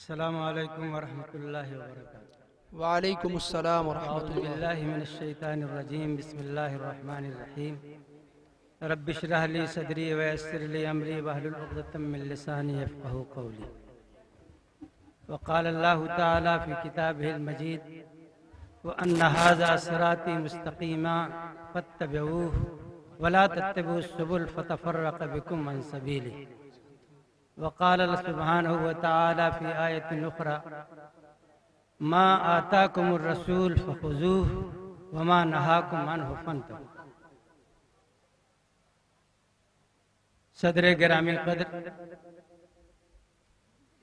السلام علیکم ورحمۃ اللہ وبرکاتہ۔ وعلیکم السلام ورحمۃ اعوذ اللہ۔ باللہ من الشیطان الرجیم، بسم اللہ الرحمن الرحیم۔ رب اشرح لی صدری ویسر لی امری واحلل عقدۃ من لسانی یفقہوا قولی۔ وقال اللہ تعالی فی کتابہ المجید وان ھذا صراطی مستقیما فاتبعوہ ولا تتبعوا السبل فتفرق بکم عن سبیلہ۔ وقال سبحانہ وتعالی فی آیت اخری ما آتاکم الرسول فخذوہ وما نہاکم عنہ فانتہوا۔ صدر گرامی قدر،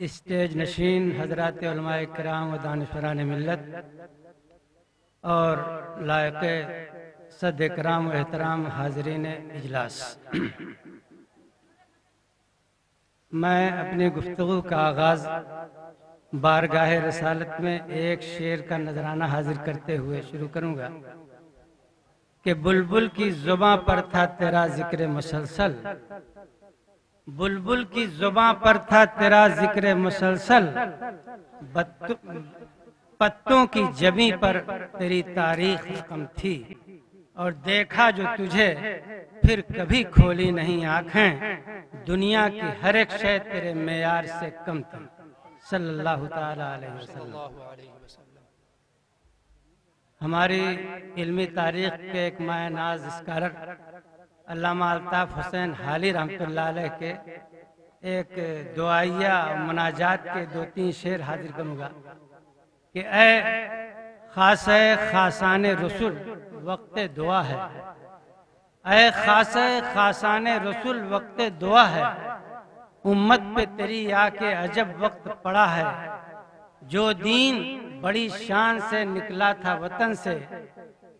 اسٹیج نشین حضرات علماء کرام و دانشوران ملت اور لائق صد کرام و احترام حاضرین اجلاس، میں اپنی گفتگو کا آغاز بارگاہ رسالت میں ایک شعر کا نذرانہ حاضر کرتے ہوئے شروع کروں گا کہ بلبل کی زباں پر تھا تیرا ذکر مسلسل، بلبل کی زباں پر تھا تیرا ذکر مسلسل، پتوں کی جبیں پر تیری تاریخ رقم تھی، اور دیکھا جو تجھے پھر کبھی کھولی نہیں آنکھیں، دنیا کی ہر ایک شے تیرے معیار سے کم تھی، صلی اللہ تعالی علیہ وسلم۔ ہماری علمی تاریخ کے ایک مایہ ناز اسکالر علامہ الطاف حسین حالی رحمۃ اللہ علیہ کے ایک دعائیہ مناجات کے 2-3 شعر حاضر کروں گا کہ اے خاصہ خاصان رسول وقت دعا ہے، اے خاصہ خاصان رسول وقت دعا ہے، امت پہ تیری آ کے عجب وقت پڑا ہے، جو دین بڑی شان سے نکلا تھا وطن سے،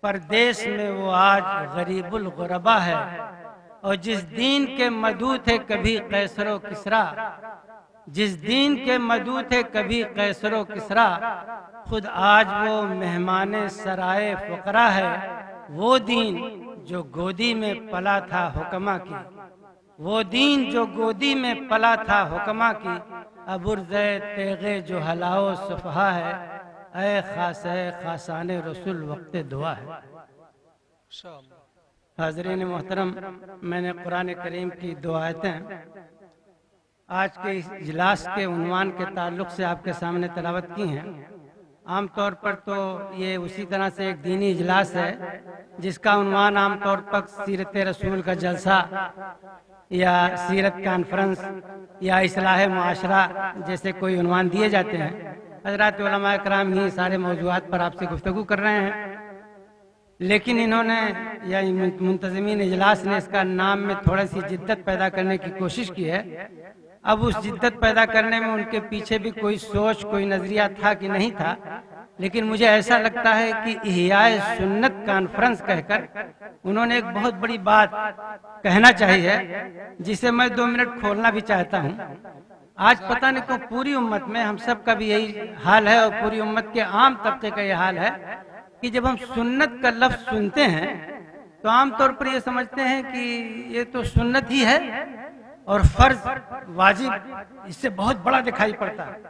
پردیس میں وہ آج غریب الغربا ہے، اور جس دین کے مدعو تھے کبھی قیصر و کسریٰ، جس دین کے مدعو تھے کبھی قیصر و کسریٰ، خود آج وہ مہمان سرائے فقراء ہے، وہ دین جو گودی میں پلا تھا حکما کی، وہ دین جو گودی میں پلا تھا حکما کی، اب عرضے تیغے جو ہلاؤ صفحہ ہے، اے خاصہ خاصان رسول وقت دعا ہے۔ حاضرین محترم، میں نے قرآن کریم کی 2 آیتیں آج کے اس اجلاس کے عنوان کے تعلق سے آپ کے سامنے تلاوت کی ہیں۔ عام طور پر تو یہ اسی طرح سے ایک دینی اجلاس ہے جس کا عنوان عام طور پر سیرت رسول کا جلسہ یا سیرت کانفرنس یا اصلاح معاشرہ جیسے کوئی عنوان دیے جاتے ہیں۔ حضرات علماء کرام ہی سارے موضوعات پر آپ سے گفتگو کر رہے ہیں، لیکن انہوں نے یا منتظمین اجلاس نے اس کا نام میں تھوڑا سی جدت پیدا کرنے کی کوشش کی ہے۔ اب اس جدت پیدا کرنے میں ان کے پیچھے بھی کوئی سوچ، کوئی نظریہ تھا کہ نہیں تھا، لیکن مجھے ایسا لگتا ہے کہ احیاء سنت کانفرنس کہہ کر انہوں نے ایک بہت بڑی بات کہنا چاہیے، جسے میں 2 منٹ کھولنا بھی چاہتا ہوں۔ آج پتہ نہیں کیوں پوری امت میں ہم سب کا بھی یہی حال ہے، اور پوری امت کے عام طبقے کا یہ حال ہے کہ جب ہم سنت کا لفظ سنتے ہیں تو عام طور پر یہ سمجھتے ہیں کہ یہ تو سنت ہی ہے، اور فرض واجب اس سے بہت بڑا دکھائی پڑتا ہے،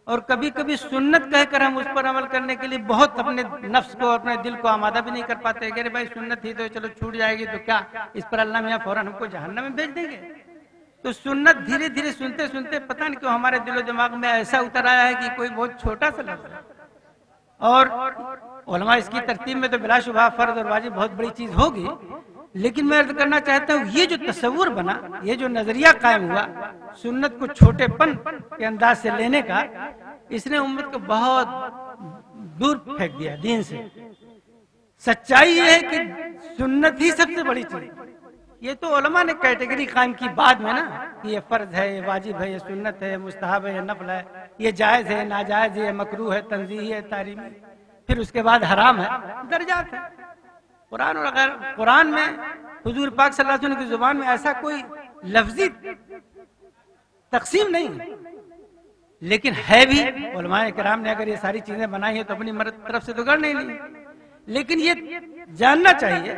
اور کبھی کبھی سنت کہہ کر ہم اس پر عمل کرنے کے لیے بہت اپنے نفس کو، اپنے دل کو آمادہ بھی نہیں کر پاتے کہ بھائی سنت ہی تو چلو چھوٹ جائے گی تو کیا، اس پر اللہ میاں فوراً ہم کو جہنم میں بھیج دیں گے۔ تو سنت دھیرے دھیرے سنتے سنتے پتہ نہیں کیوں ہمارے دل و دماغ میں ایسا اتر آیا ہے کہ کوئی بہت چھوٹا سا لفظ ہے، اور علماء اس کی ترتیب میں تو بلا شبہ فرض اور واجب بہت بڑی چیز ہوگی، لیکن میں عرض کرنا چاہتا ہوں یہ جو تصور بنا، یہ جو نظریہ قائم ہوا سنت کو چھوٹے پن کے انداز سے لینے کا، اس نے امت کو بہت دور پھینک دیا دین سے۔ سچائی یہ ہے کہ سنت ہی سب سے بڑی چیز، یہ تو علماء نے کیٹیگری قائم کی بعد میں نا، کہ یہ فرض ہے، یہ واجب ہے، یہ سنت ہے، یہ مستحب ہے، یہ نفل ہے، یہ جائز ہے، ناجائز ہے، یہ مکروہ ہے، تنزیہی ہے، تحریمی، پھر اس کے بعد حرام ہے، درجات ہے۔ قرآن اور غیر قرآن میں حضور پاک صلی اللہ علیہ وسلم کی زبان میں ایسا کوئی لفظی تقسیم نہیں ہے، لیکن ہے بھی۔ علماء کرام نے اگر یہ ساری چیزیں بنائی ہیں تو اپنی طرف سے تو گڑھ نہیں لی، لیکن یہ جاننا چاہیے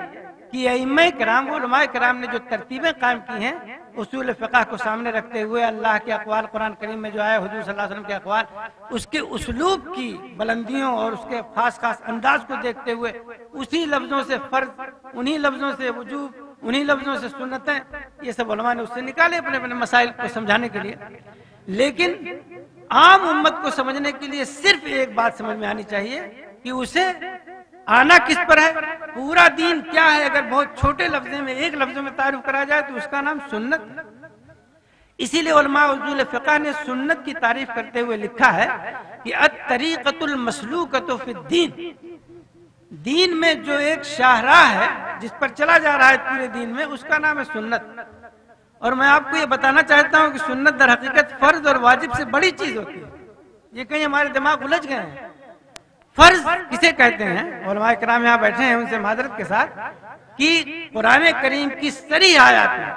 کہ ائمہ کرام، علماء کرام نے جو ترتیبیں قائم کی ہیں اصول فقہ کو سامنے رکھتے ہوئے اللہ کے اقوال قرآن کریم میں جو آئے حضور صلی اللہ علیہ وسلم کے اقوال اس کے اسلوب کی بلندیوں اور اس کے خاص خاص انداز کو دیکھتے ہوئے اسی لفظوں سے فرض، انہی لفظوں سے وجوب، انہی لفظوں سے سنتیں، یہ سب علماء نے اس سے نکالے اپنے اپنے مسائل کو سمجھانے کے لیے. لیکن عام امت کو سمجھنے کے لیے صرف ایک بات سمجھ میں آنی چاہیے کہ اسے آنا کس پر ہے، پورا دین کیا ہے. اگر بہت چھوٹے لفظوں میں ایک لفظوں میں تعارف کرا جائے تو اس کا نام سنت. اسی لیے علماء اصول فقہ نے سنت کی تعریف کرتے ہوئے لکھا ہے کہ الطریقۃ المسلوکۃ فی الدین، دین میں جو ایک شاہراہ ہے جس پر چلا جا رہا ہے پورے دین میں، اس کا نام ہے سنت. اور میں آپ کو یہ بتانا چاہتا ہوں کہ سنت در حقیقت فرض اور واجب سے بڑی چیز ہوتی ہے. یہ کہیں ہمارے دماغ الجھ گئے ہیں. فرض کسے کہتے ہیں؟ علماء کرام یہاں بیٹھے ہیں ان سے معذرت کے ساتھ کہ قرآن کریم کی صریح آیات میں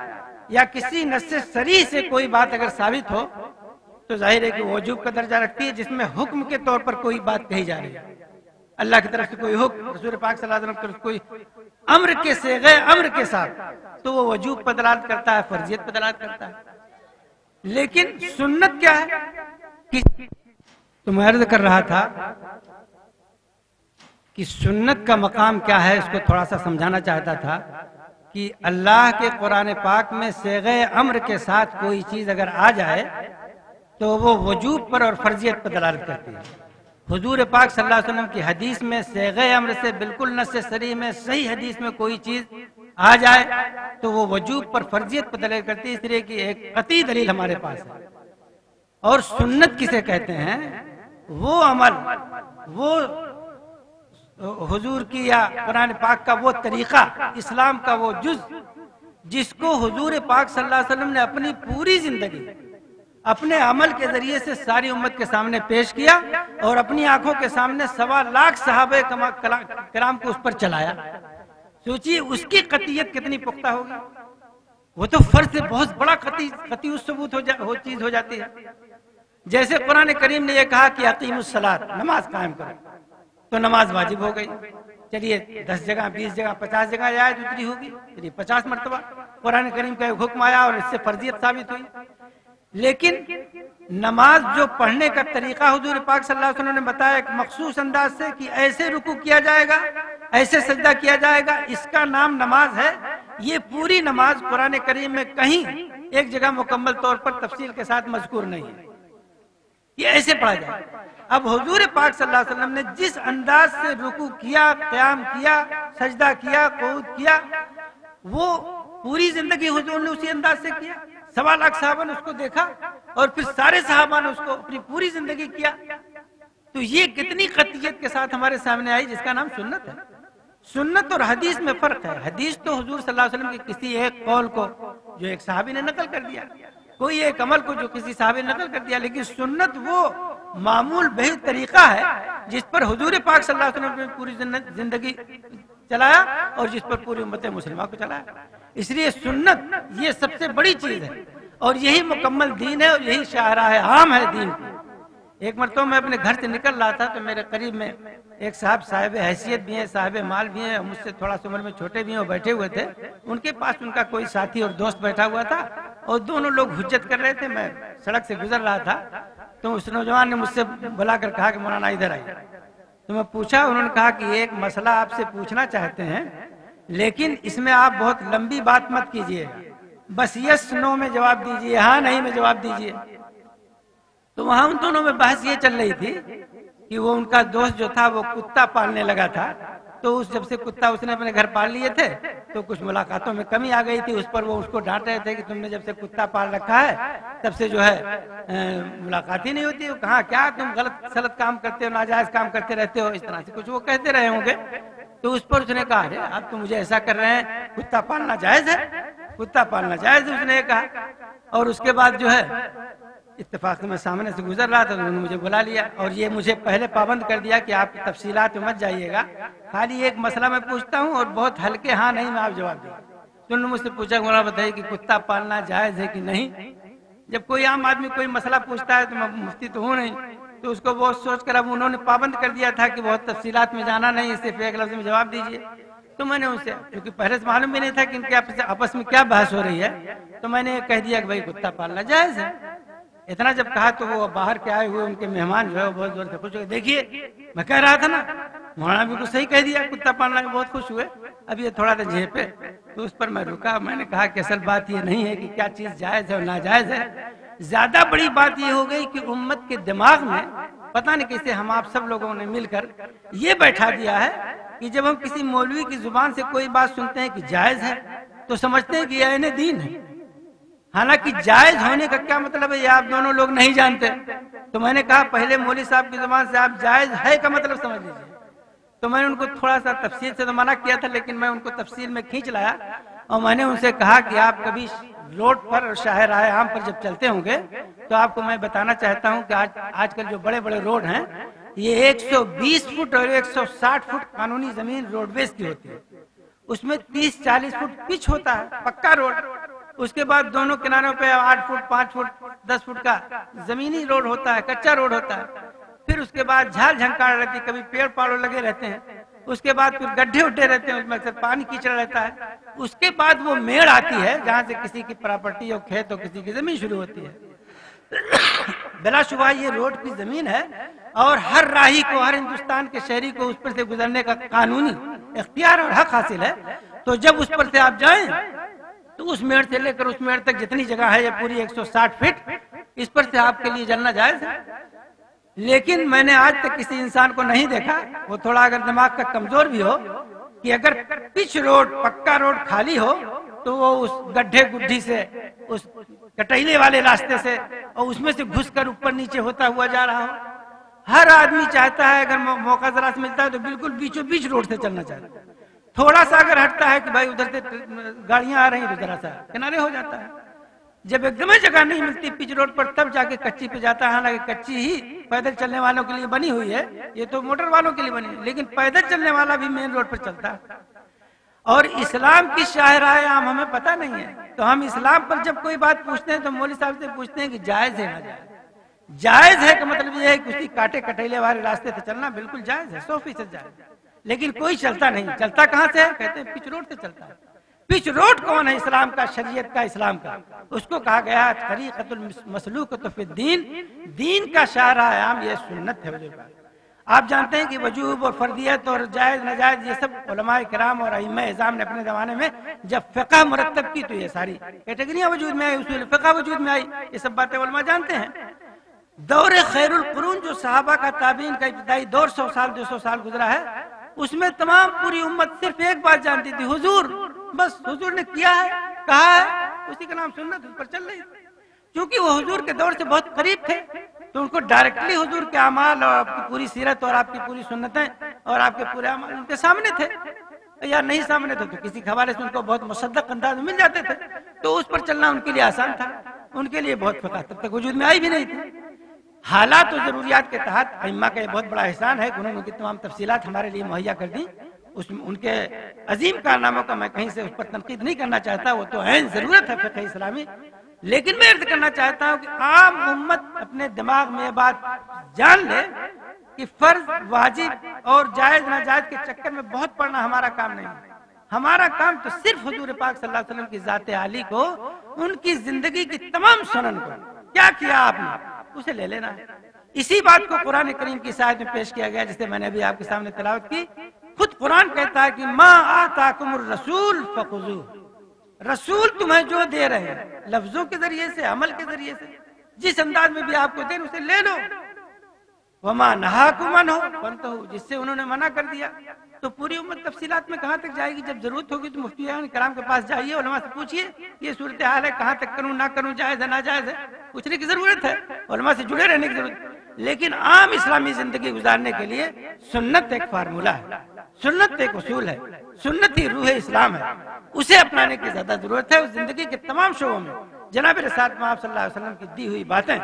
یا کسی نص صریح سے کوئی بات اگر ثابت ہو تو ظاہر ہے کہ وجوب کا درجہ رکھتی ہے، جس میں حکم کے طور پر کوئی بات کہی جا رہی ہے، اللہ کی طرف سے کوئی حکم، رسول پاک صلی اللہ علیہ وسلم کی طرف سے کوئی امر کے صیغہ امر کے ساتھ، تو وہ وجوب پر دلالت کرتا ہے، فرضیت پر دلالت کرتا ہے. لیکن سنت کیا ہے؟ تو میں عرض کر رہا تھا کہ سنت کا مقام کیا ہے، اس کو تھوڑا سا سمجھانا چاہتا تھا کہ اللہ کے قرآن پاک میں صیغہ امر کے ساتھ کوئی چیز اگر آ جائے تو وہ وجوب پر اور فرضیت پر دلالت کرتی ہے. حضور پاک صلی اللہ علیہ وسلم کی حدیث میں صیغہ امر سے بالکل نص صریح میں صحیح حدیث میں کوئی چیز آ جائے تو وہ وجوب پر فرضیت پر دلالت کرتی ہے. اس طرح کی ایک قطعی دلیل ہمارے پاس ہے. اور سنت کسے کہتے ہیں؟ وہ عمل، وہ حضور کی یا قرآن پاک کا وہ طریقہ، اسلام کا وہ جز جس کو حضور پاک صلی اللہ علیہ وسلم نے اپنی پوری زندگی اپنے عمل کے ذریعے سے ساری امت کے سامنے پیش کیا اور اپنی آنکھوں کے سامنے 1.25 لاکھ صحابہ کرام کو اس پر چلایا. سوچئے اس کی قطعیت کتنی پختہ ہوگی. وہ تو فرض سے بہت بڑا قطعی ثبوت چیز ہو جاتی ہے. جیسے قرآن کریم نے یہ کہا کہ اقیموا الصلاۃ، نماز قائم کرو، تو نماز واجب ہو گئی. چلیے 10 جگہ 20 جگہ 50 جگہ یہ آیت اتری ہوگی، چلیے 50 مرتبہ قرآن کریم کا ایک حکم آیا اور اس سے فرضیت ثابت ہوئی. لیکن نماز جو پڑھنے کا طریقہ حضور پاک صلی اللہ علیہ وسلم نے بتایا ایک مخصوص انداز سے کہ ایسے رکوع کیا جائے گا، ایسے سجدہ کیا جائے گا، اس کا نام نماز ہے. یہ پوری نماز قرآن کریم میں کہیں ایک جگہ مکمل طور پر تفصیل کے ساتھ مذکور نہیں ہے. یہ ایسے پڑھا جائے. اب حضور پاک صلی اللہ علیہ وسلم نے جس انداز سے رکوع کیا، قیام کیا، سجدہ کیا، قعود کیا، وہ پوری زندگی حضور نے اسی انداز سے کیا. 1.25 لاکھ صحابہ نے اس کو دیکھا اور پھر سارے صحابہ نے اس کو اپنی پوری زندگی کیا. تو یہ کتنی قطعیت کے ساتھ ہمارے سامنے آئی جس کا نام سنت ہے. سنت اور حدیث میں فرق ہے. حدیث تو حضور صلی اللہ علیہ وسلم کے کسی ایک قول کو جو ایک صحابی نے نقل کر دیا، کوئی ایک عمل کو جو کسی صحابی نے نقل کر دیا. لیکن سنت وہ معمول بہ طریقہ ہے جس پر حضور پاک صلی اللہ علیہ وسلم نے پوری زندگی چلایا اور جس پر پوری امت مسلمہ کو چلایا. اس لیے سنت یہ سب سے بڑی چیز ہے اور یہی مکمل دین ہے اور یہی شاہراہ عام ہے دین کی. ایک مرتبہ میں اپنے گھر سے نکل رہا تھا تو میرے قریب میں ایک صاحب حیثیت بھی ہیں، صاحب مال بھی ہیں، مجھ سے تھوڑا سا عمر میں چھوٹے بھی ہیں، وہ بیٹھے ہوئے تھے. ان کے پاس ان کا کوئی ساتھی اور دوست بیٹھا ہوا تھا اور دونوں لوگ حجت کر رہے تھے. میں سڑک سے گزر رہا تھا تو اس نوجوان نے مجھ سے بلا کر کہا کہ مولانا ادھر آئیے. تو میں پوچھا. انہوں نے کہا کہ ایک مسئلہ آپ سے پوچھنا چاہتے ہیں لیکن اس میں آپ بہت لمبی بات مت کیجیے، بس یس نو میں جواب دیجیے، ہاں نہیں میں جواب دیجیے. تو وہاں ان دونوں میں بحث یہ چل رہی تھی کہ وہ ان کا دوست جو تھا وہ کتا پالنے لگا تھا. تو جب سے کتا اس نے اپنے گھر پال لیے تھے تو کچھ ملاقاتوں میں کمی آ گئی تھی. اس پر وہ اس کو ڈانٹ رہے تھے کہ تم نے جب سے کتا پال رکھا ہے تب سے جو ہے ملاقات ہی نہیں ہوتی. کہاں کیا تم غلط کام کرتے ہو، ناجائز کام کرتے رہتے ہو، اس طرح سے کچھ وہ کہتے رہے ہوں گے. تو اس پر اس نے کہا ارے آپ تو مجھے ایسا کر رہے ہیں، کتا پالنا جائز ہے، کتا پالنا جائز ہے، اس نے کہا. اور اس کے بعد جو ہے اتفاق میں سامنے سے گزر رہا تھا تو انہوں نے مجھے بلا لیا اور یہ مجھے پہلے پابند کر دیا کہ آپ تفصیلات میں مت جائیے گا، خالی ایک مسئلہ میں پوچھتا ہوں اور بہت ہلکے ہاں نہیں میں آپ جواب دیں. تو انہوں نے مجھ سے پوچھا مولانا بتائیے کہ کتا پالنا جائز ہے کہ نہیں. جب کوئی عام آدمی کوئی مسئلہ پوچھتا ہے تو میں مفتی تو ہوں نہیں، تو اس کو بہت سوچ کر اب انہوں نے پابند کر دیا تھا کہ بہت تفصیلات میں جانا نہیں، صرف ایک لفظ میں جواب دیجیے. تو میں نے ان سے، کیونکہ پہلے سے معلوم بھی نہیں تھا کہ ان کے آپس میں کیا بحث ہو رہی ہے، تو میں نے کہہ دیا کہ بھائی کتا پالنا جائز ہے۔ اتنا جب کہا تو وہ باہر کے آئے ہوئے ان کے مہمان جو ہے وہ بہت زور سے خوش ہوئے، دیکھیے میں کہہ رہا تھا نا، مولانا بالکل صحیح کہہ دیا، کتا پالنا میں بہت خوش ہوئے۔ اب یہ تھوڑا سا جھیپے تو اس پر میں رکا، میں نے کہا کہ اصل بات یہ نہیں ہے کہ کیا چیز جائز ہے اور ناجائز ہے، زیادہ بڑی بات یہ ہو گئی کہ امت کے دماغ میں پتہ نہیں کیسے ہم آپ سب لوگوں نے مل کر یہ بیٹھا دیا ہے کہ جب ہم کسی مولوی کی زبان سے کوئی بات سنتے ہیں کہ جائز ہے تو سمجھتے ہیں کہ یہ عین دین ہے، حالانکہ جائز ہونے کا کیا مطلب ہے یہ آپ دونوں لوگ نہیں جانتے۔ تو میں نے کہا پہلے مولوی صاحب کی زبان سے آپ جائز ہے کا مطلب سمجھ لیجیے۔ تو میں نے ان کو تھوڑا سا تفصیل سے تو منع کیا تھا، لیکن میں ان کو تفصیل میں کھینچ لایا اور میں نے ان سے کہا کہ آپ کبھی روڈ پر اور شاہراہ عام پر جب چلتے ہوں گے تو آپ کو میں بتانا چاہتا ہوں کہ آج کل جو بڑے بڑے روڈ ہیں یہ 120 فٹ اور 160 فٹ قانونی زمین روڈ ویز کی ہوتی ہے، اس میں 30-40 فٹ پچ ہوتا ہے پکا روڈ، اس کے بعد دونوں کناروں پہ 8 فٹ 5 فٹ 10 فٹ کا زمینی روڈ ہوتا ہے، کچا روڈ ہوتا ہے، پھر اس کے بعد جھال جھنکار رہتی، کبھی پیڑ پاڑوں لگے رہتے ہیں، اس کے بعد پھر گڈھے اٹھے رہتے ہیں، اس میں اکثر پانی کیچڑ رہتا ہے، اس کے بعد وہ میڑ آتی ہے جہاں سے کسی کی پراپرٹی اور کھیت اور کسی کی زمین شروع ہوتی ہے۔ بلا شبہ یہ روڈ کی زمین ہے اور ہر راہی کو، ہر ہندوستان کے شہری کو اس پر سے گزرنے کا قانونی اختیار اور حق حاصل ہے۔ تو جب اس پر سے آپ جائیں تو اس میڑ سے لے کر اس میڑ تک جتنی جگہ ہے یہ پوری 160 فٹ، اس پر سے آپ کے لیے چلنا جائز ہے۔ لیکن میں نے آج تک کسی انسان کو نہیں دیکھا، وہ تھوڑا اگر دماغ کا کمزور بھی ہو، کہ اگر پچ روڈ پکا روڈ خالی ہو تو وہ اس گڈھے گڈھی سے، اس کٹیلے والے راستے سے اور اس میں سے گھس کر اوپر نیچے ہوتا ہوا جا رہا ہو۔ ہر آدمی چاہتا ہے اگر موقع ذرا سے ملتا ہے تو بالکل بیچوں بیچ روڈ سے چلنا چاہتا ہے، تھوڑا سا اگر ہٹتا ہے کہ بھائی ادھر سے گاڑیاں آ رہی ہیں تو ذرا سا کنارے ہو جاتا ہے۔ جب ایک دم جگہ نہیں ملتی پچ روڈ پر تب جا کے کچی پہ جاتا ہے، حالانکہ کچی ہی پیدل چلنے والوں کے لیے بنی ہوئی ہے، یہ تو موٹر والوں کے لیے بنی ہے، لیکن پیدل چلنے والا بھی مین روڈ پر چلتا ہے۔ اور اسلام کی شاہراہ عام ہمیں پتہ نہیں ہے، تو ہم اسلام پر جب کوئی بات پوچھتے ہیں تو مولوی صاحب سے پوچھتے ہیں کہ جائز ہے نہ جائز۔ جائز ہے کا مطلب یہ ہے کہ اسی کاٹے کٹیلے والے راستے سے چلنا بالکل جائز ہے، 100% جائز ہے، لیکن کوئی چلتا نہیں۔ چلتا کہاں سے ہے؟ کہتے ہیں پچ روڈ سے چلتا ہے۔ پچ روڈ کون ہے؟ اسلام کا، شریعت کا، اسلام کا، اس کو کہا گیا طریقۃ المسلوکۃ فی الدین، دین کا شاہراہ عام یہ سنت ہے۔ آپ جانتے ہیں کہ وجوب اور فردیت اور جائز ناجائز یہ سب علماء کرام اور ائمہ اعظام نے اپنے زمانے میں جب فقہ مرتب کی تو یہ ساری کیٹیگریاں وجود میں آئی، اصول فقہ وجود میں آئی، یہ سب باتیں علماء جانتے ہیں۔ دور خیر القرون جو صحابہ کا تابعین کا ابتدائی دور 100 سال 200 سال گزرا ہے، اس میں تمام پوری امت صرف ایک بات جانتی تھی، حضور، بس حضور نے کیا ہے کہا ہے اسی کا نام سنت، اس پر چل رہی تھی۔ کیونکہ وہ حضور کے دور سے بہت قریب تھے تو ان کو ڈائریکٹلی حضور کے اعمال اور آپ کی پوری سیرت اور آپ کی پوری سنتیں اور آپ کے پورے اعمال ان کے سامنے تھے، یا نہیں سامنے تھے تو کسی حوالے سے ان کو بہت مصدق انداز میں مل جاتے تھے، تو اس پر چلنا ان کے لیے آسان تھا، ان کے لیے بہت فقہ تب تک وجود میں آئی بھی نہیں تھی۔ حالات و ضروریات کے تحت ائمہ کا یہ بہت بڑا احسان ہے کہ انہوں نے ان کی تمام تفصیلات ہمارے لیے مہیا کر دی۔ ان کے عظیم کارناموں کا میں کہیں سے اس پر تنقید نہیں کرنا چاہتا، وہ تو عین ضرورت ہے فقہ اسلامی، لیکن میں عرض کرنا چاہتا ہوں کہ عام امت اپنے دماغ میں یہ بات جان لے کہ فرض، واجب اور جائز ناجائز کے چکر میں بہت پڑنا ہمارا کام نہیں ہے۔ ہمارا کام تو صرف حضور پاک صلی اللہ علیہ وسلم کی ذات عالی کو، ان کی زندگی کی تمام سنن کو، کیا کیا آپ نے اسے لے لینا ہے۔ اسی بات کو قرآن کریم کی آیت میں پیش کیا گیا جسے میں نے ابھی آپ کے سامنے تلاوت کی۔ خود قرآن کہتا ہے کہ ما آتاکم الرسول فخذوہ، رسول تمہیں جو دے رہے ہیں لفظوں کے ذریعے سے، عمل کے ذریعے سے، جس انداز میں بھی آپ کو دیں اسے لے لو، وما نہاکم عنہ فانتہوا، جس سے انہوں نے منع کر دیا تو پوری امت تفصیلات میں کہاں تک جائے گی؟ جب ضرورت ہوگی تو مفتیان کرام کے پاس جائیے، علماء سے پوچھئے یہ صورتحال ہے، کہاں تک کروں نہ کروں، جائز ہے ناجائز ہے، پوچھنے کی ضرورت ہے، علماء سے جڑے رہنے کی ضرورت ہے۔ لیکن عام اسلامی زندگی گزارنے کے لیے سنت ایک فارمولہ ہے، سنت ایک اصول ہے، سنت ہی روح اسلام ہے، اسے اپنانے کی زیادہ ضرورت ہے۔ اس زندگی کے تمام شعبوں میں جناب رسالت میں آپ صلی اللہ علیہ وسلم کی دی ہوئی باتیں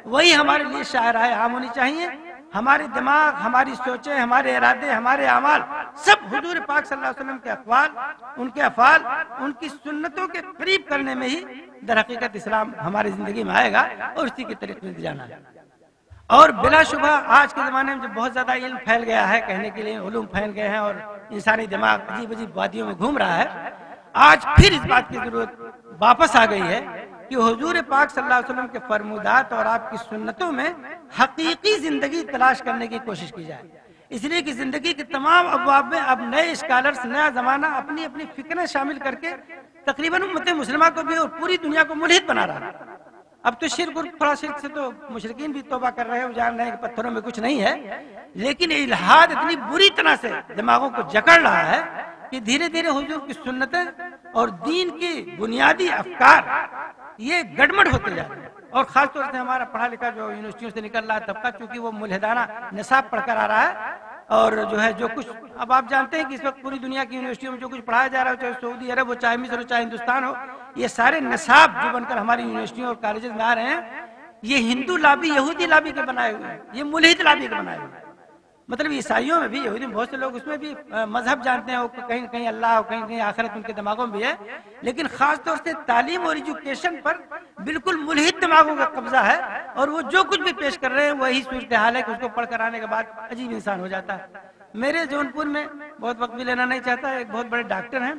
وہی ہمارے لیے شاہراہ عام ہونی چاہیے۔ ہمارے دماغ، ہماری سوچیں، ہمارے ارادے، ہمارے اعمال سب حضور پاک صلی اللہ علیہ وسلم کے اقوال، ان کے افعال، ان کی سنتوں کے قریب کرنے میں ہی در حقیقت اسلام ہماری زندگی میں آئے گا اور اسی کے طریقے سے جانا ہے۔ اور بلا شبہ آج کے زمانے میں جو بہت زیادہ علم پھیل گیا ہے، کہنے کے لیے علوم پھیل گئے ہیں اور انسانی دماغ عجیب عجیب وادیوں میں گھوم رہا ہے، آج پھر اس بات کی ضرورت واپس آ گئی ہے کہ حضور پاک صلی اللہ علیہ وسلم کے فرمودات اور آپ کی سنتوں میں حقیقی زندگی تلاش کرنے کی کوشش کی جائے، اس لیے کہ زندگی کے تمام ابواب میں اب نئے اسکالرز، نیا زمانہ اپنی اپنی فکریں شامل کر کے تقریباً امت مسلمہ کو بھی اور پوری دنیا کو ملحد بنا رہا ہے۔ اب تو شرک اور تھوڑا شرک سے تو مشرکین بھی توبہ کر رہے ہیں، جان رہے ہیں کہ پتھروں میں کچھ نہیں ہے، لیکن الحاد اتنی بری طرح سے دماغوں کو جکڑ رہا ہے کہ دھیرے دھیرے حضور کی سنتیں اور دین کی بنیادی افکار یہ گڑبڑ ہوتے جا رہے ہیں۔ اور خاص طور سے ہمارا پڑھا لکھا جو یونیورسٹیوں سے نکل رہا ہے طبقہ، چونکہ وہ ملحدانہ نصاب پڑھ کر آ رہا ہے، اور جو ہے جو کچھ اب آپ جانتے ہیں کہ اس وقت پوری دنیا کی یونیورسٹیوں میں جو کچھ پڑھایا جا رہا ہے، چاہے سعودی عرب ہو، چاہے مصر ہو، چاہے ہندوستان ہو، یہ سارے نصاب جو بن کر ہماری یونیورسٹیوں اور کالجز میں آ رہے ہیں، یہ ہندو لابی، یہودی لابی کے بنائے ہوئے ہیں، یہ ملحد لابی کے بنائے ہوئے ہیں۔ مطلب عیسائیوں میں بھی، یہودی میں بہت سے لوگ اس میں بھی مذہب جانتے ہیں، کہیں کہیں اللہ اور کہیں کہیں آخرت ان کے دماغوں میں بھی ہے، لیکن خاص طور سے تعلیم اور ایجوکیشن پر بالکل ملحد دماغوں کا قبضہ ہے، اور وہ جو کچھ بھی پیش کر رہے ہیں وہی صورتحال ہے کہ اس کو پڑھ کر آنے کے بعد عجیب انسان ہو جاتا ہے۔ میرے جونپور میں، بہت وقت بھی لینا نہیں چاہتا، ایک بہت بڑے ڈاکٹر ہیں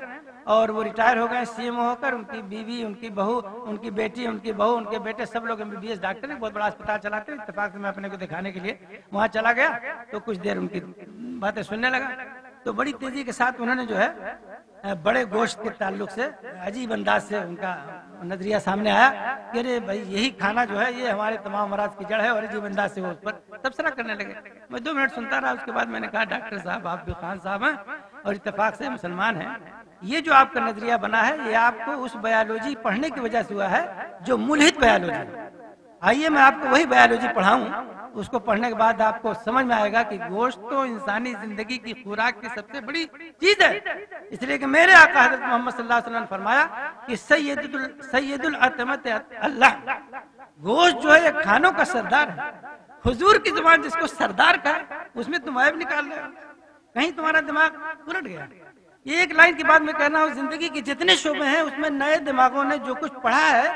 اور وہ ریٹائر ہو گئے سی ایم او ہو کر، ان کی بیوی، ان کی بہو، ان کی بیٹی، ان کی بہو، ان کے بیٹے سب لوگ MBBS ڈاکٹر ہیں، بہت بڑا اسپتال چلاتے ہیں۔ اتفاق سے میں اپنے کو دکھانے کے لیے وہاں چلا گیا تو کچھ دیر ان کی باتیں سننے لگا، تو بڑی تیزی کے ساتھ انہوں نے جو ہے بڑے گوشت کے تعلق سے عجیب انداز سے ان کا نظریہ سامنے آیا کہ ارے بھائی یہی کھانا جو ہے یہ ہمارے تمام امراض کی جڑ ہے، اور عجیب انداز سے وہ اس پر تبصرہ کرنے لگے۔ میں 2 منٹ سنتا رہا، اس کے بعد میں نے کہا ڈاکٹر صاحب آپ بھی خان صاحب ہیں اور اتفاق سے مسلمان ہیں، یہ جو آپ کا نظریہ بنا ہے یہ آپ کو اس بایولوجی پڑھنے کی وجہ سے ہوا ہے جو ملحد بایولوجی ہے۔ آئیے میں آپ کو وہی بایولوجی پڑھاؤں، اس کو پڑھنے کے بعد آپ کو سمجھ میں آئے گا کہ گوشت تو انسانی زندگی کی خوراک کی سب سے بڑی چیز ہے، اس لیے کہ میرے آقا حضرت محمد صلی اللہ علیہ وسلم نے فرمایا کہ سید الاطعمۃ اللہ، گوشت جو ہے یہ کھانوں کا سردار ہے۔ حضور کی زبان جس کو سردار کا، اس میں تم عیب نکال رہے ہو، کہیں تمہارا دماغ الٹ گیا۔ یہ ایک لائن کی بات میں کہنا ہوں، زندگی کے جتنے شعبے ہیں اس میں نئے دماغوں نے جو کچھ پڑھا ہے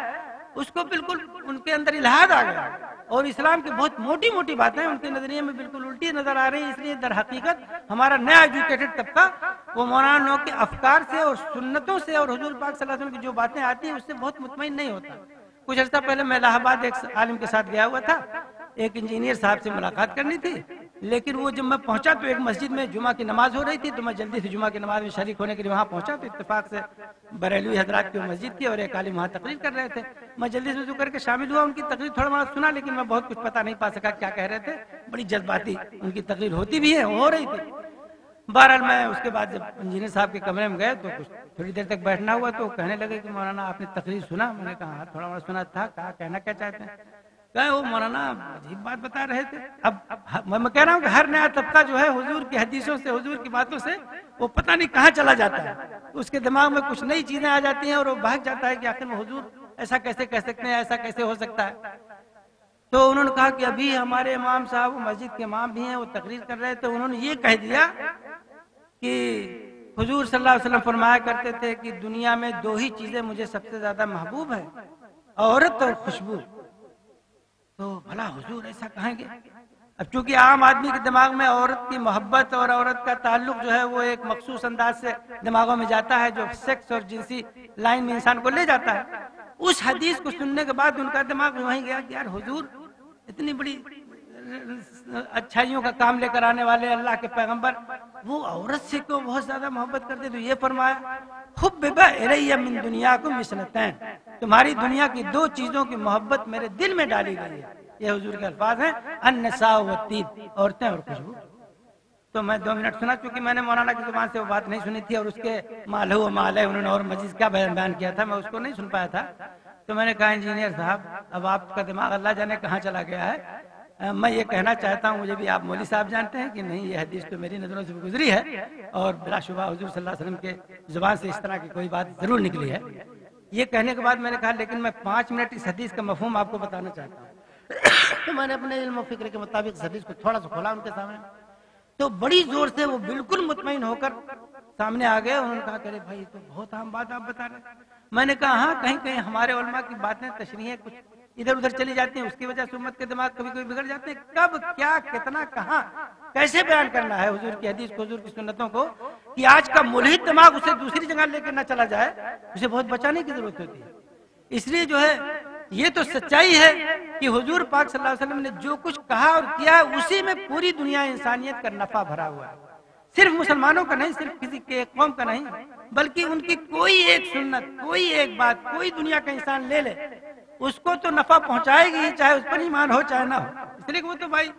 اس کو بالکل ان کے اندر الحاد آ گیا، اور اسلام کی بہت موٹی موٹی باتیں ان کے نظریے میں بالکل الٹی نظر آ رہی ہیں۔ اس لیے در حقیقت ہمارا نیا ایجوکیٹڈ طبقہ وہ مولانا لوگ کے افکار سے اور سنتوں سے اور حضور پاک صلی اللہ علیہ وسلم کی جو باتیں آتی ہیں اس سے بہت مطمئن نہیں ہوتا۔ کچھ عرصہ پہلے میں الہ آباد ایک عالم کے ساتھ گیا ہوا تھا، ایک انجینئر صاحب سے ملاقات کرنی تھی، لیکن وہ جب میں پہنچا تو ایک مسجد میں جمعہ کی نماز ہو رہی تھی، تو میں جلدی سے جمعہ کی نماز میں شریک ہونے کے لیے وہاں پہنچا، تو اتفاق سے بریلوی حضرات کی مسجد تھی اور ایک عالم وہاں تقریر کر رہے تھے۔ میں جلدی سے وضو کر کے شامل ہوا، ان کی تقریر تھوڑا بڑا سنا، لیکن میں بہت کچھ پتہ نہیں پا سکا کیا کہہ رہے تھے، بڑی جذباتی ان کی تقریر ہوتی بھی ہے، ہو رہی تھی۔ بہرحال میں اس کے بعد جب انجینئر صاحب کے کمرے میں گئے تو کچھ تھوڑی دیر تک بیٹھنا ہوا، تو کہنے لگے کہ مولانا آپ نے تقریر سنا؟ میں نے کہا تھوڑا بڑا سنا تھا، کہا کہنا کیا چاہتے ہیں؟ کہا وہ مولانا عجیب بات بتا رہے تھے۔ اب میں کہہ رہا ہوں کہ ہر نیا طبقہ جو ہے حضور کی حدیثوں سے، حضور کی باتوں سے وہ پتہ نہیں کہاں چلا جاتا ہے، اس کے دماغ میں کچھ نئی چیزیں آ جاتی ہیں اور وہ بھاگ جاتا ہے کہ آخر میں حضور ایسا کیسے کہہ سکتے ہیں، ایسا کیسے ہو سکتا ہے۔ تو انہوں نے کہا کہ ابھی ہمارے امام صاحب، مسجد کے امام بھی ہیں، وہ تقریر کر رہے تھے، انہوں نے یہ کہہ دیا کہ حضور صلی اللہ علیہ وسلم فرمایا کرتے تھے کہ دنیا میں 2 ہی چیزیں مجھے سب سے زیادہ محبوب ہیں، عورت اور خوشبو۔ تو بھلا حضور ایسا کہیں گے؟ اب چونکہ عام آدمی کے دماغ میں عورت کی محبت اور عورت کا تعلق جو ہے وہ ایک مخصوص انداز سے دماغوں میں جاتا ہے جو سیکس اور جنسی لائن میں انسان کو لے جاتا ہے۔ اس حدیث کو سننے کے بعد ان کا دماغ وہیں گیا کہ یار حضور اتنی بڑی اچھائیوں کا کام لے کر آنے والے اللہ کے پیغمبر وہ عورت سے کیوں بہت زیادہ محبت کرتے؟ تو یہ فرمایا حبب الی من دنیاکم اثنتین، تمہاری دنیا کی 2 چیزوں کی محبت میرے دل میں ڈالی گئی ہے۔ یہ حضور کے الفاظ ہیں، النساء والطیب، عورتیں اور خوشبو۔ تو میں 2 منٹ سنا، چونکہ میں نے مولانا کی زبان سے وہ بات نہیں سنی تھی، اور اس کے مالہ و مالہ انہوں نے اور مزید کیا بیان کیا تھا میں اس کو نہیں سن پایا تھا۔ تو میں نے کہا انجینئر صاحب اب آپ کا دماغ اللہ جانے کہاں چلا گیا ہے، میں یہ کہنا چاہتا ہوں، مجھے بھی آپ مولوی صاحب جانتے ہیں کہ نہیں یہ حدیث تو میری نظروں سے گزری ہے، اور بلا شبہ حضور صلی اللہ علیہ وسلم کے زبان سے اس طرح کی کوئی بات ضرور نکلی ہے۔ یہ کہنے کے بعد میں نے کہا لیکن میں 5 منٹ اس حدیث کا مفہوم آپ کو بتانا چاہتا ہوں۔ تو میں نے اپنے علم و فکر کے مطابق اس حدیث کو تھوڑا سا کھولا ان کے سامنے، تو بڑی زور سے وہ بالکل مطمئن ہو کر سامنے آ گئے۔ انہوں نے کہا کہ بھائی تو بہت اہم بات آپ بتا رہے ہیں۔ میں نے کہا ہاں، کہیں کہیں ہمارے علماء کی باتیں تشریحیں کچھ ادھر ادھر چلی جاتی ہیں، اس کی وجہ سے امت کے دماغ کبھی کبھی بگڑ جاتے ہیں. کب کیا کتنا کہاں کیسے بیان کرنا ہے حضور کی حدیث کو، حضور کی سنتوں کو، کہ آج کا ملحد دماغ اسے دوسری جگہ لے کے نہ چلا جائے، اسے بہت بچانے کی ضرورت ہوتی ہے. اس لیے جو ہے یہ تو سچائی ہے کہ حضور پاک صلی اللہ علیہ وسلم نے جو کچھ کہا اور کیا اسی میں پوری دنیا انسانیت کا نفع بھرا ہوا ہے. صرف مسلمانوں کا نہیں، صرف کسی کے ایک قوم کا نہیں، بلکہ ان کی کوئی ایک سنت، کوئی ایک بات، کوئی دنیا کا انسان لے لے، اس کو تو نفع پہنچائے گی، چاہے اس پر ایمان ہو چاہے نہ ہو. اس لیے کہ وہ تو بھائی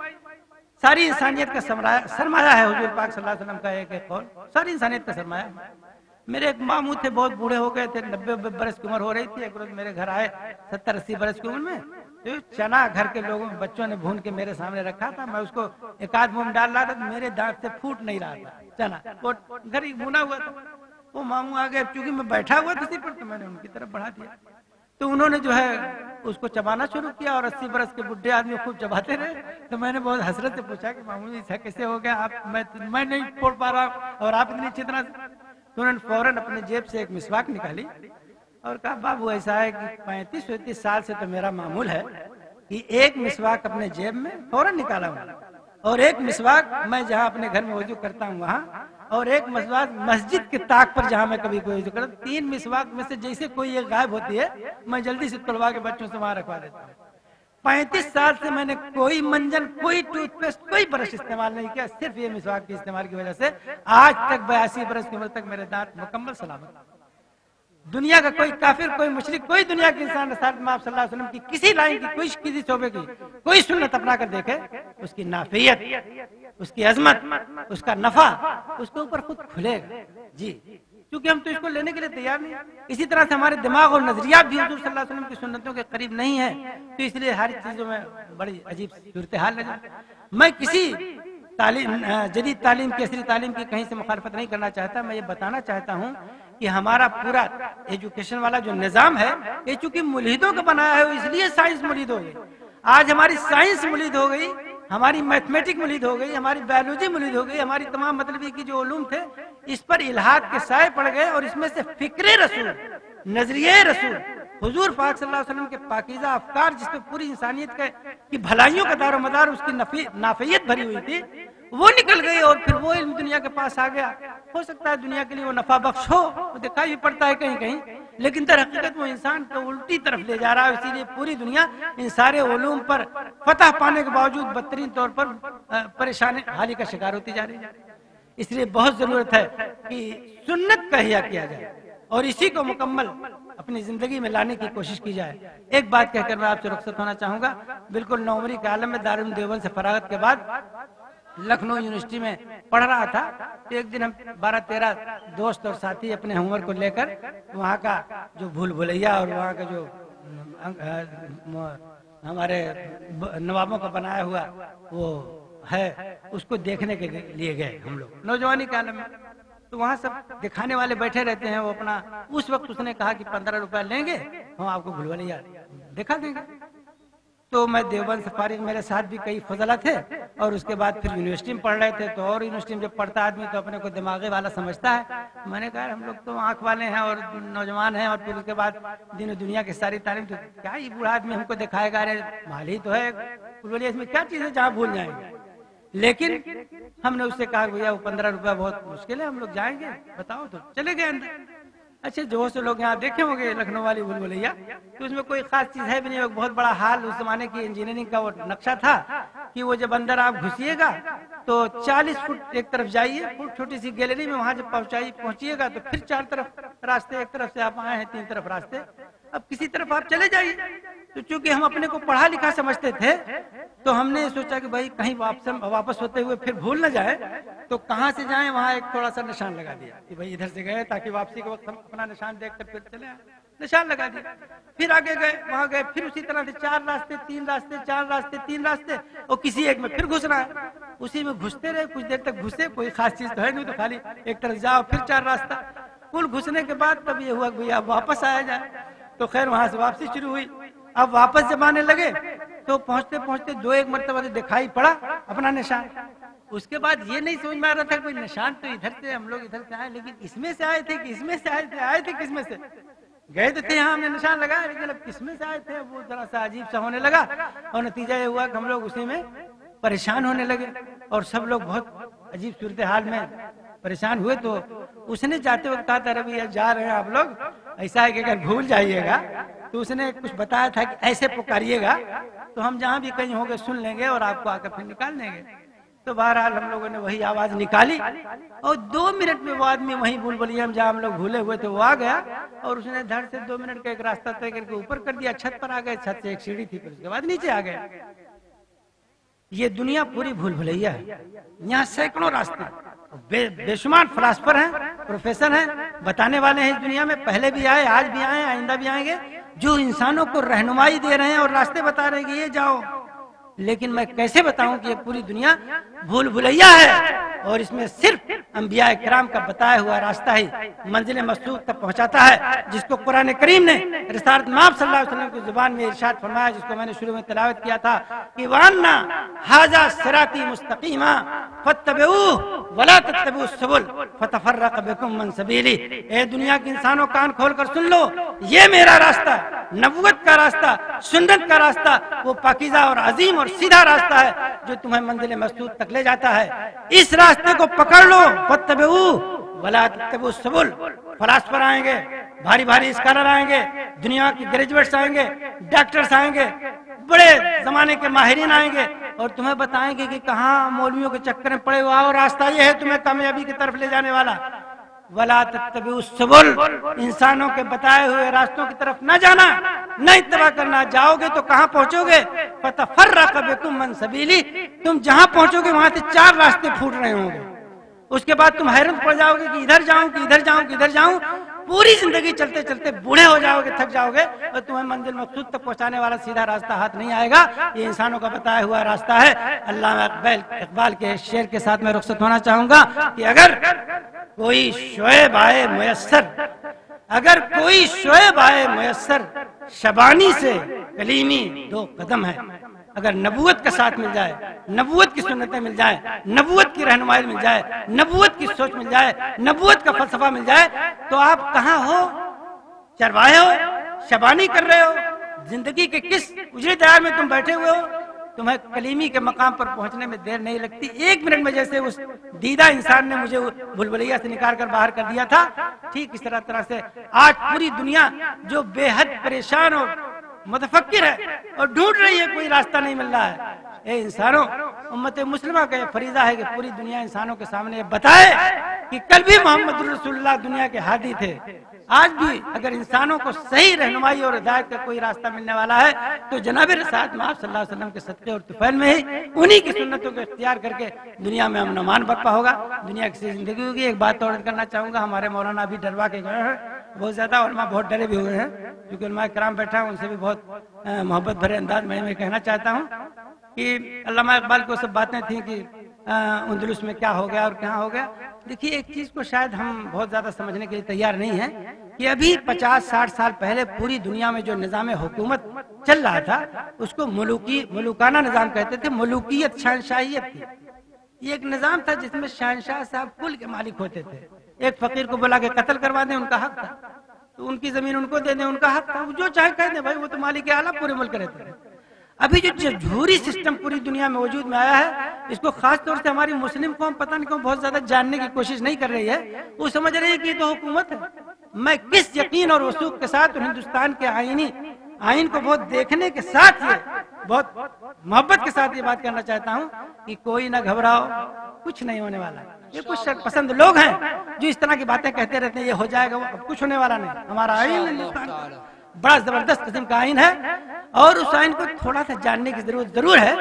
ساری انسانیت کا سرمایہ ہے. حضور پاک صلی اللہ علیہ وسلم کا ایک ایک قول ساری انسانیت کا سرمایہ ہے. میرے ایک ماموں تھے، بہت بوڑھے ہو گئے تھے، 90 برس کی عمر ہو رہی تھی. ایک روز میرے گھر آئے 70-80 برس کی عمر میں. چنا گھر کے لوگوں بچوں نے بھون کے میرے سامنے رکھا تھا، میں اس کو ایک آدھ منہ ڈال رہا تھا تو میرے دانت سے پھوٹ نہیں رہا تھا چنا، وہ گھر ہی بھونا ہوا تھا. وہ ماموں آ گئے، چونکہ میں بیٹھا ہوا تھا اسی پر، تو میں نے ان کی طرف بڑھا دیا. تو انہوں نے جو ہے اس کو چبانا شروع کیا، اور 80 برس کے بڈھے آدمی خوب چباتے رہے. تو میں نے بہت حسرت سے پوچھا کہ ماموں جی ایسا کیسے ہو گیا، آپ میں نہیں پھوڑ پا رہا ہوں اور آپ اتنی اچھی طرح. تو انہوں نے فوراً اپنے جیب سے ایک مسواک نکالی اور کہا بابو ایسا ہے کہ 35-38 سال سے تو میرا معمول ہے کہ ایک مسواک اپنے جیب میں فوراً نکالا ہوں، اور ایک مسواک میں جہاں اپنے گھر میں وضو کرتا ہوں وہاں، اور ایک مسواک مسجد کے طاق پر جہاں میں کبھی کوئی وضو کرتا ہوں. 3 مسواک میں سے جیسے کوئی ایک غائب ہوتی ہے میں جلدی سے تلوا کے بچوں سے وہاں رکھوا دیتا ہوں. 35 سال سے میں نے کوئی منجن، کوئی ٹوتھ پیسٹ، کوئی برش استعمال نہیں کیا، صرف یہ مسواک کے استعمال کی وجہ سے آج تک 82 برس کی عمر تک میرے دانت مکمل سلامت. دنیا کا کوئی کافر، کوئی مشرک، کوئی دنیا کے انسان رسالت میں آپ صلی اللہ علیہ وسلم کی کسی لائن کی، کوئی کسی شعبے کی کوئی سنت اپنا کر دیکھے، اس کی نافیت، اس کی عظمت، اس کا نفع اس کے اوپر خود کھلے گا. جی کیونکہ ہم تو اس کو لینے کے لیے تیار نہیں. اسی طرح سے ہمارے دماغ اور نظریات بھی حضور صلی اللہ علیہ وسلم کی سنتوں کے قریب نہیں ہیں، تو اس لیے ہر چیزوں میں بڑی عجیب صورتحال ہے. میں کسی جدید تعلیم کی، عصری تعلیم کی کہیں سے مخالفت نہیں کرنا چاہتا. میں یہ بتانا چاہتا ہوں کہ ہمارا پورا ایجوکیشن والا جو نظام ہے یہ چونکہ ملحدوں کا بنایا ہے، اس لیے سائنس ملحد ہو گئی. آج ہماری سائنس ملحد ہو گئی، ہماری میتھمیٹک ملحد ہو گئی، ہماری بایولوجی ملحد ہو گئی، ہماری تمام مطلبی کی جو علوم تھے اس پر الحاد کے سائے پڑ گئے، اور اس میں سے فکر رسول، نظریہ رسول، حضور پاک صلی اللہ علیہ وسلم کے پاکیزہ افکار جس پہ پوری انسانیت کی بھلائیوں کا دار و مدار، اس کی نافیت بھری ہوئی تھی، وہ نکل گئی اور پھر وہ علم دنیا کے پاس آ گیا. ہو سکتا ہے دنیا کے لیے وہ نفع بخش ہو، وہ دکھائی بھی پڑتا ہے کہیں کہیں، لیکن در حقیقت وہ انسان کو الٹی طرف لے جا رہا ہے. اسی لیے پوری دنیا ان سارے علوم پر فتح پانے کے باوجود بدترین طور پر پریشان حالی کا شکار ہوتی جا رہی ہے. اس لیے بہت ضرورت ہے کہ سنت کا احیاء کیا جائے اور اسی کو مکمل اپنی زندگی میں لانے کی کوشش کی جائے. ایک بات کہہ کر میں آپ سے رخصت ہونا چاہوں گا. بالکل نومری کے عالم میں دارالعلوم دیوبند سے فراغت کے بعد لکھنؤ یونیورسٹی میں پڑھ رہا تھا. تو ایک دن ہم 12-13 دوست اور ساتھی اپنے ہوم ورک کو لے کر وہاں کا جو بھول بھلیا اور وہاں کا جو ہمارے نوابوں کا بنایا ہوا وہ ہے اس کو دیکھنے کے لیے گئے ہم لوگ نوجوانی کے عالم میں. تو وہاں سب دکھانے والے بیٹھے رہتے ہیں. وہ اپنا اس وقت اس نے کہا کہ 15 روپے لیں گے ہم آپ کو بھول بھلیا دکھا دیں گے. تو میں دیوبند سے فارغ، میرے ساتھ بھی کئی فضلہ تھے اور اس کے بعد پھر یونیورسٹی میں پڑھ رہے تھے. تو اور یونیورسٹی میں جب پڑھتا آدمی تو اپنے کو دماغی والا سمجھتا ہے. میں نے کہا ہم لوگ تو آنکھ والے ہیں اور نوجوان ہیں، اور پھر اس کے بعد دین و دنیا کی ساری تعلیم، تو کیا یہ بوڑھا آدمی ہم کو دکھائے گا؟ ارے مال ہی تو ہے، بولیے اس میں کیا چیز ہے جہاں بھول جائیں گے. لیکن ہم نے اس سے کہا بھیا وہ 15 روپے بہت مشکل ہے، ہم لوگ جائیں گے، بتاؤ. تو چلے گئے اندر. اچھا جو سے لوگ یہاں دیکھے ہوں گے لکھنؤ والی بھول بھلیا، تو اس میں کوئی خاص چیز ہے بھی نہیں. بہت بڑا ہال، اس زمانے کی انجینئرنگ کا وہ نقشہ تھا کہ وہ جب اندر آپ گھسیے گا تو 40 فٹ ایک طرف جائیے، چھوٹی سی گیلری میں، وہاں جب پہنچیے گا تو پھر 4 طرف راستے، ایک طرف سے آپ آئے ہیں 3 طرف راستے، اب کسی طرف آپ چلے جائیے. تو چونکہ ہم اپنے کو پڑھا لکھا سمجھتے تھے تو ہم نے سوچا کہ بھائی کہیں واپس ہوتے ہوئے پھر بھول نہ جائے، تو کہاں سے جائیں وہاں ایک تھوڑا سا نشان لگا دیا کہ بھائی ادھر سے گئے، تاکہ واپسی کے وقت ہم اپنا نشان دیکھ کر پھر چلے آئے. نشان لگا دیا. پھر آگے گئے، وہاں گئے، پھر اسی طرح سے 4 راستے 3 راستے 4 راستے 3 راستے، اور کسی ایک میں پھر گھس رہا ہے. اسی میں گھستے رہے، کچھ دیر تک گھسے، کوئی خاص چیز تو ہے نہیں، تو خالی ایک طرف جاؤ پھر 4 راستہ. کل گھسنے کے بعد تب یہ ہوا کہ اب واپس آیا جائے. تو خیر وہاں سے واپسی شروع ہوئی. اب واپس جب آنے لگے تو پہنچتے پہنچتے 2-1 مرتبہ دکھائی پڑا اپنا نشان. اس کے بعد یہ نہیں سمجھ میں آ رہا تھا کوئی نشان تو ادھر سے، ہم لوگ ادھر سے آئے، لیکن اس میں سے آئے تھے کہ اس میں سے آئے تھے کس میں سے. گئے تو تھے, یہاں ہم نے نشان لگایا, لیکن اب کس میں سے آئے تھے وہ ذرا سا عجیب سا ہونے لگا, اور نتیجہ یہ ہوا کہ ہم لوگ اسی میں پریشان ہونے لگے, اور سب لوگ بہت عجیب صورتحال میں پریشان ہوئے. تو اس نے جاتے وقت کہا تھا ابھی جا رہے ہیں آپ لوگ, ایسا ہے کہ اگر بھول جائیے گا تو اس نے کچھ بتایا تھا کہ ایسے پکاریے گا تو ہم جہاں بھی کہیں ہوں گے سن لیں گے اور آپ کو آ کر پھر نکال دیں گے. تو بہرحال ہم لوگوں نے وہی آواز نکالی, اور 2 منٹ میں وہ آدمی وہیں بھول بھلیا جہاں ہم لوگ بھولے ہوئے تھے وہ آ گیا, اور اس نے دھڑ سے 2 منٹ کا ایک راستہ طے کر کے اوپر کر دیا, چھت پر آ گئے, چھت سے ایک سیڑھی تھی, پھر اس کے بعد نیچے آ گیا. یہ دنیا پوری بھول بھلیا ہے, یہاں سینکڑوں راستے, بے شمار فلاسفر ہیں, پروفیسر ہیں, بتانے والے ہیں اس دنیا میں, پہلے بھی آئے, آج بھی آئے, آئندہ بھی آئیں گے, جو انسانوں کو رہنمائی دے رہے ہیں اور راستے بتا رہے ہیں کہ یہ جاؤ. لیکن میں کیسے بتاؤں کہ یہ پوری دنیا بھول بھلیا ہے, اور اس میں صرف انبیاء کرام کا بتایا ہوا راستہ ہی منزل مقصود تک پہنچاتا ہے, جس کو قرآن کریم نے رسالت مآب صلی اللہ علیہ وسلم کی زبان میں ارشاد فرمایا, جس کو میں نے شروع میں تلاوت کیا تھا کہ وَأَنَّ هَذَا صِرَاطِي مُسْتَقِيمًا فَاتَّبِعُوهُ وَلَا تَتَّبِعُوا السُّبُلَ فَتَفَرَّقَ بِكُم عَن سَبِيلِهِ. اے دنیا کے انسانوں کان کھول کر سن لو, یہ میرا راستہ, نبوت کا راستہ, سنت کا راستہ, وہ پاکیزہ اور عظیم اور سیدھا راستہ ہے جو تمہیں منزل مقصود تک لے جاتا ہے. اس راستے کو پکڑ لو, فَاتَّبِعُوهُ وَلَا تَتَّبِعُوا السُّبُلَ. فلاسفر آئیں گے, بھاری بھاری اسکالر آئیں گے, دنیا کے گریجویٹس آئیں گے, ڈاکٹرز آئیں گے, بڑے زمانے کے ماہرین آئیں گے, اور تمہیں بتائیں گے کہ کہاں مولویوں کے چکر میں پڑے ہوا, اور راستہ یہ ہے تمہیں کامیابی کی طرف لے جانے والا. وَلَا تَتَّبِعُوا السُّبُلَ. انسانوں کے بتائے ہوئے راستوں کی طرف نہ جانا, نہ اتباع کرنا. جاؤ گے تو کہاں پہنچو گے؟ فَتَفَرَّقَ بِكُم عَن سَبِيلِهِ. تم جہاں پہنچو گے وہاں سے 4 راستے پھوٹ رہے ہوں گے. اس کے بعد تم حیرت پڑ جاؤ گے کہ ادھر جاؤں کہ ادھر جاؤں کہ ادھر جاؤں. پوری زندگی چلتے چلتے بوڑھے ہو جاؤ گے, تھک جاؤ گے, اور تمہیں منزل مقصود تک پہنچانے والا سیدھا راستہ ہاتھ نہیں آئے گا. یہ انسانوں کا بتایا ہوا راستہ ہے. علامہ اقبال کے شعر کے ساتھ میں رخصت ہونا چاہوں گا کہ اگر کوئی شعیب آئے میسر, اگر کوئی شعیب آئے میسر, شبانی سے کلیمی 2 قدم ہے. اگر نبوت کا ساتھ مل جائے, نبوت کی سنتیں مل جائیں, نبوت کی رہنمائی مل جائے, نبوت کی سوچ مل جائے, نبوت کا فلسفہ مل جائے, تو آپ کہاں ہو؟ چرواہے ہو, شبانی کر رہے ہو, زندگی کے کس اجڑے دار میں تم بیٹھے ہوئے ہو؟ تمہیں کلیمی کے مقام پر پہنچنے میں دیر نہیں لگتی. 1 منٹ میں جیسے اس دیدہ انسان نے مجھے بھلبھلیا سے نکال کر باہر کر دیا تھا, ٹھیک اس طرح سے آج پوری دنیا جو بے حد پریشان اور متفکر ہے اور ڈھونڈ رہی ہے, کوئی راستہ نہیں مل رہا ہے. اے انسانوں, امت مسلمہ کا یہ فریضہ ہے کہ پوری دنیا انسانوں کے سامنے بتائے کہ کل بھی محمد رسول اللہ دنیا کے ہادی تھے. آج بھی اگر انسانوں کو صحیح رہنمائی اور ہدایت کا کوئی راستہ ملنے والا ہے تو جناب رسالت مآب صلی اللہ علیہ وسلم کے صدقے اور طفیل میں ہی انہی کی سنتوں کو اختیار کر کے دنیا میں امن و امان برپا ہوگا, دنیا کی زندگی ہوگی. ایک بات اور کرنا چاہوں گا, ہمارے مولانا ابھی ڈروا کے گئے ہیں, بہت زیادہ علماء بہت ڈرے بھی ہوئے ہیں, کیونکہ علماء کرام بیٹھا ہیں, ان سے بھی بہت محبت بھرے انداز میں کہنا چاہتا ہوں کہ علامہ اقبال کو سب باتیں تھیں کہ اندلس میں کیا ہو گیا اور کہاں ہو گیا. دیکھیے, ایک چیز کو شاید ہم بہت زیادہ سمجھنے کے لیے تیار نہیں ہیں کہ ابھی 50-60 سال پہلے پوری دنیا میں جو نظام حکومت چل رہا تھا اس کو ملوکانہ نظام کہتے تھے. ملوکیت, شہنشاہیت تھی. یہ ایک نظام تھا جس میں شہنشاہ صاحب کل کے مالک ہوتے تھے. ایک فقیر کو بلا کے قتل کروا دیں, ان کا حق تھا, تو ان کی زمین ان کو دے دیں, ان کا حق تھا. جو چاہے کہہ دیں بھائی, وہ تو مالک اعلیٰ پورے ملک رہتے ہیں. ابھی جو جمہوری سسٹم پوری دنیا میں وجود میں آیا ہے, اس کو خاص طور سے ہماری مسلم قوم پتہ نہیں کیوں بہت زیادہ جاننے کی کوشش نہیں کر رہی ہے. وہ سمجھ رہی ہے کہ یہ تو حکومت ہے. میں کس یقین اور وثوق کے ساتھ ہندوستان کے آئین کو بہت دیکھنے کے ساتھ یہ بہت محبت کے ساتھ یہ بات کرنا چاہتا ہوں کہ کوئی نہ گھبراؤ, کچھ نہیں ہونے والا. یہ کچھ شرط پسند لوگ ہیں جو اس طرح کی باتیں کہتے رہتے ہیں, یہ ہو جائے گا, وہ کچھ ہونے والا نہیں. ہمارا آئین ہندوستان بڑا زبردست قسم کا آئین ہے, اور اس آئین کو تھوڑا سا جاننے کی ضرورت ضرور ہے.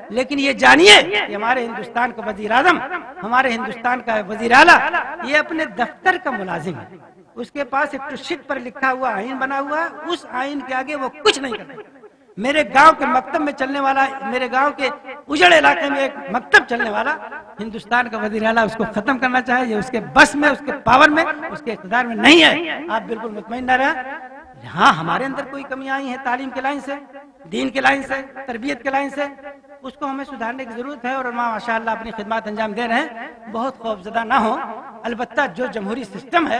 لیکن یہ جانیے کہ ہمارے ہندوستان کا وزیر اعظم, ہمارے ہندوستان کا وزیر اعلیٰ, یہ اپنے دفتر کا ملازم ہے. اس کے پاس ایک شیٹ پر لکھا ہوا آئین بنا ہوا ہے, اس آئین کے آگے وہ کچھ نہیں کرتا. میرے گاؤں کے مکتب میں چلنے والا, میرے گاؤں کے اجڑے علاقے میں ایک مکتب چلنے والا, ہندوستان کا وزیر اعلیٰ اس کو ختم کرنا چاہے, یہ اس کے بس میں, اس کے پاور میں, اس کے اقتدار میں نہیں ہے. آپ بالکل مطمئن نہ رہیں. ہاں, ہمارے اندر کوئی کمی آئی ہے تعلیم کے لائن سے, دین کے لائن سے, تربیت کے لائن سے, اس کو ہمیں سدھارنے کی ضرورت ہے. اور ماشاء اللہ اپنی خدمات انجام دے رہے ہیں, بہت خوف زدہ نہ ہو. البتہ جو جمہوری سسٹم ہے